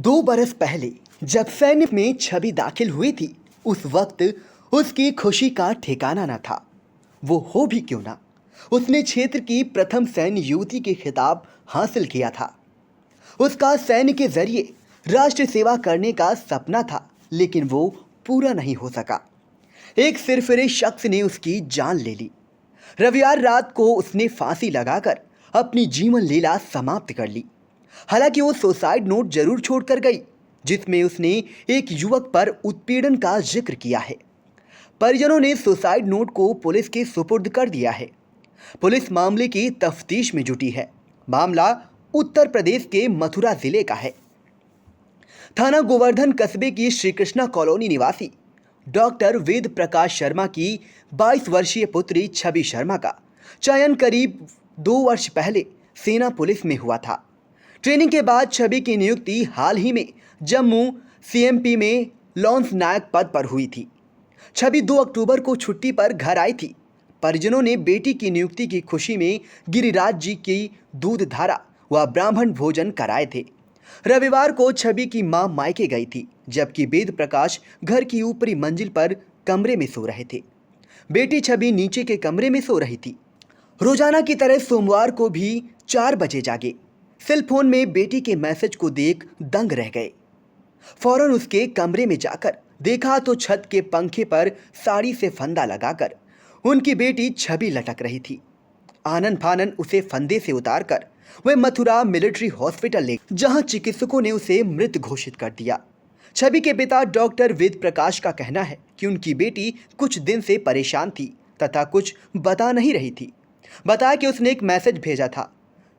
2 बरस पहले जब सैन्य में छवि दाखिल हुई थी, उस वक्त उसकी खुशी का ठिकाना न था। वो हो भी क्यों ना, उसने क्षेत्र की प्रथम सैन्य युवती के खिताब हासिल किया था। उसका सैन्य के जरिए राष्ट्र सेवा करने का सपना था, लेकिन वो पूरा नहीं हो सका। एक सिरफिरे शख्स ने उसकी जान ले ली। रविवार रात को उसने फांसी लगाकर अपनी जीवन लीला समाप्त कर ली। हालांकि वो सुसाइड नोट जरूर छोड़कर गई, जिसमें उसने एक युवक पर उत्पीड़न का जिक्र किया है। परिजनों ने सुसाइड नोट को पुलिस के सुपुर्द कर दिया है। पुलिस मामले की तफ्तीश में जुटी है। मामला उत्तर प्रदेश के मथुरा जिले का है। थाना गोवर्धन कस्बे की श्री कृष्णा कॉलोनी निवासी डॉक्टर वेद प्रकाश शर्मा की 22 वर्षीय पुत्री छवि शर्मा का चयन करीब 2 वर्ष पहले सेना पुलिस में हुआ था। ट्रेनिंग के बाद छवि की नियुक्ति हाल ही में जम्मू सीएमपी में लॉन्स नायक पद पर हुई थी। छवि 2 अक्टूबर को छुट्टी पर घर आई थी। परिजनों ने बेटी की नियुक्ति की खुशी में गिरिराज जी की दूध धारा व ब्राह्मण भोजन कराए थे। रविवार को छवि की मां मायके गई थी, जबकि वेद प्रकाश घर की ऊपरी मंजिल पर कमरे में सो रहे थे। बेटी छवि नीचे के कमरे में सो रही थी। रोजाना की तरह सोमवार को भी 4 बजे जागे। सेल फोन में बेटी के मैसेज को देख दंग रह गए। फौरन उसके कमरे में जाकर देखा तो छत के पंखे पर साड़ी से फंदा लगाकर उनकी बेटी छवि लटक रही थी। आनन फानन उसे फंदे से उतारकर वे मथुरा मिलिट्री हॉस्पिटल ले, जहां चिकित्सकों ने उसे मृत घोषित कर दिया। छवि के पिता डॉक्टर वेद प्रकाश का कहना है कि उनकी बेटी कुछ दिन से परेशान थी तथा कुछ बता नहीं रही थी। बताया कि उसने एक मैसेज भेजा था,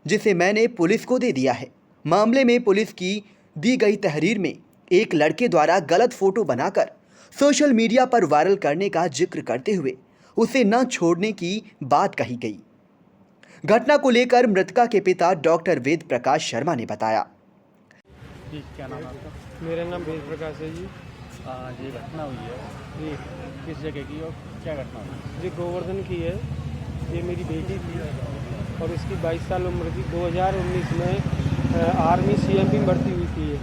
जिसे मैंने पुलिस को दे दिया है। मामले में पुलिस की दी गई तहरीर में एक लड़के द्वारा गलत फोटो बनाकर सोशल मीडिया पर वायरल करने का जिक्र करते हुए उसे न छोड़ने की बात कही गई। घटना को लेकर मृतका के पिता डॉक्टर वेद प्रकाश शर्मा ने बताया। जी, क्या नाम है आपका? मेरा नाम वेद प्रकाश है जी। ये घटना हुई है जी किस जगह की और क्या घटना हुई? जी गोवर्धन की है। ये मेरी बेटी थी और इसकी 22 साल उम्र थी। 2019 में आर्मी सीएमपी में भर्ती हुई थी ये।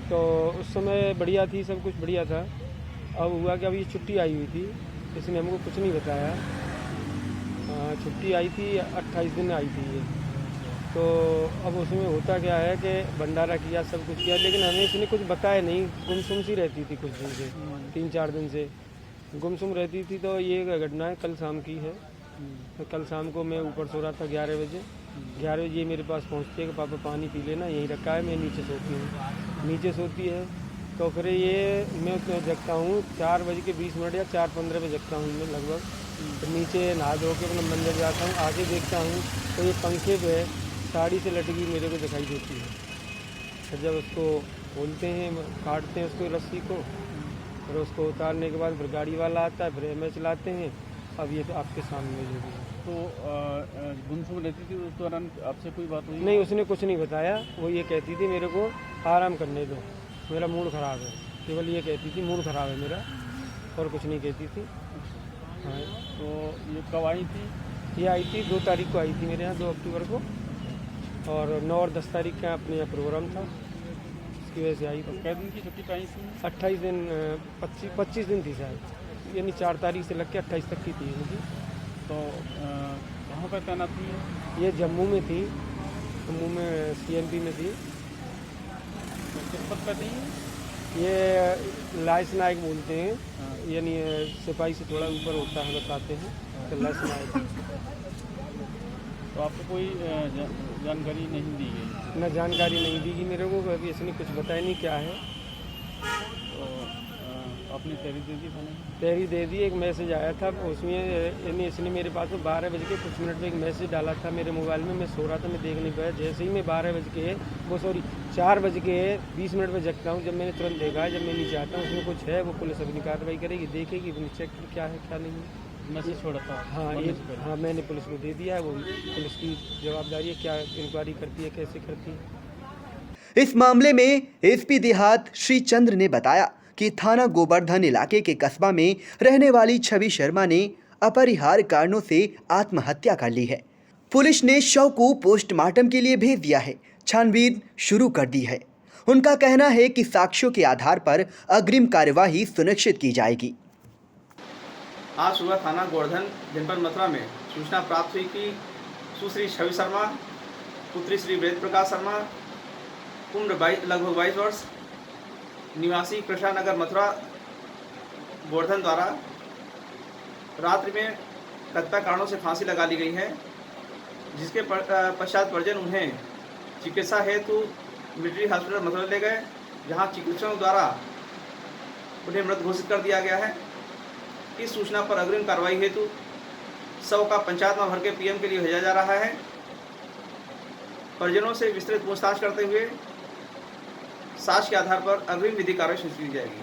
तो उस समय बढ़िया थी, सब कुछ बढ़िया था। अब हुआ कि अभी ये छुट्टी आई हुई थी, इसने हमको कुछ नहीं बताया। छुट्टी आई थी, 28 दिन आई थी ये। तो अब उसमें होता क्या है कि भंडारा किया, सब कुछ किया, लेकिन हमें इसने कुछ बताया नहीं। गुमसुम सी रहती थी कुछ दिन से, 3-4 दिन से गुमसुम रहती थी। तो ये घटना है कल शाम की है। तो कल शाम को मैं ऊपर सो रहा था 11 बजे। 11 बजे मेरे पास पहुंचती है कि पापा पानी पी लेना, यहीं रखा है। मैं नीचे सोती हूँ, नीचे सोती है। तो फिर ये मैं जगता हूँ 4:20 या 4:15 बजे जगता हूँ मैं लगभग। तो नीचे नहा धो के अपना मंदिर जाता हूँ। आगे देखता हूँ तो ये पंखे पे साड़ी से लटकी मेरे को दिखाई देती है। फिर जब उसको खोलते हैं, काटते हैं उसको रस्सी को, फिर उसको उतारने के बाद फिर गाड़ी वाला आता है, फिर एमएच लाते हैं। अब ये तो आपके सामने जो भी है। तो गुमसुम रहती थी उस दौरान आपसे कोई बात हुई? नहीं, उसने कुछ नहीं बताया। वो ये कहती थी मेरे को आराम करने दो, मेरा मूड ख़राब है। केवल ये कहती थी मूड ख़राब है मेरा, और कुछ नहीं कहती थी। हाँ, तो ये कब आई थी? ये आई थी 2 तारीख को आई थी मेरे यहाँ, 2 अक्टूबर को। और 9 और 10 तारीख का अपने यहाँ प्रोग्राम था, इसकी वजह से आई तो थी। कै दिन की छुट्टी पाई थी? 28 दिन, 25 दिन थी शायद, यानी 4 तारीख से लग के 28 तक की थी इनकी। तो कहाँ पर तैनात थी ये? ये जम्मू में थी, जम्मू में सीएमपी में थी। तो किस पद पर थी? ये लाइस नायक बोलते हैं, हाँ। यानी सिपाही से थोड़ा ऊपर होता है, बताते हैं तो लाइस नायक। तो आपको कोई जानकारी नहीं दी गई? न जानकारी नहीं दी गई मेरे को, अभी इसने कुछ बताया नहीं क्या है। तो आपने तहरीर दे दी थाने? तहरीर दे दी। एक मैसेज आया था, उसमें यानी इसने मेरे पास में 12 बज के कुछ मिनट में एक मैसेज डाला था मेरे मोबाइल में। मैं सो रहा था, मैं देख नहीं पाया। जैसे ही मैं 4:20 में जगता हूँ, जब मैंने तुरंत देखा है, जब मैं नीचे आता हूँ उसमें कुछ है। वो पुलिस अपनी कार्रवाई करेगी, देखेगी, चेक क्या है क्या नहीं है। मैसेज छोड़ा था? हाँ, मैंने पुलिस को दे दिया है। वो पुलिस की जवाबदारी है, क्या इंक्वायरी करती है, कैसे करती है। इस मामले में एसपी देहात श्री चंद्र ने बताया कि थाना गोवर्धन इलाके के कस्बा में रहने वाली छवि शर्मा ने अपरिहार्य कारणों से आत्महत्या कर ली है। पुलिस ने शव को पोस्टमार्टम के लिए भेज दिया है। छानबीन शुरू कर दी है। उनका कहना है कि साक्ष्यों के आधार पर अग्रिम कार्यवाही सुनिश्चित की जाएगी। आज सुबह थाना गोवर्धन जनपद मथुरा में सूचना प्राप्त हुई कि सुश्री छवि शर्मा पुत्री श्री वेद प्रकाश शर्मा उम्र लगभग 22 वर्ष निवासी कृष्णा नगर मथुरा गोवर्धन द्वारा रात्रि में कतिपय कारणों से फांसी लगा ली गई है, जिसके पश्चात परिजन उन्हें चिकित्सा हेतु मिलिट्री हॉस्पिटल मथुरा ले गए, जहां चिकित्सकों द्वारा उन्हें मृत घोषित कर दिया गया है। इस सूचना पर अग्रिम कार्रवाई हेतु शव का पंचायत में भर के पीएम के लिए भेजा जा रहा है। परिजनों से विस्तृत पूछताछ करते हुए साक्ष्य के आधार पर अग्रिम विधि कार्रवाई शुरू की जाएगी।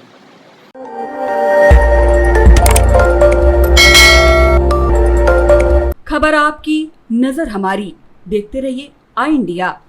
खबर आपकी, नजर हमारी। देखते रहिए आई इंडिया।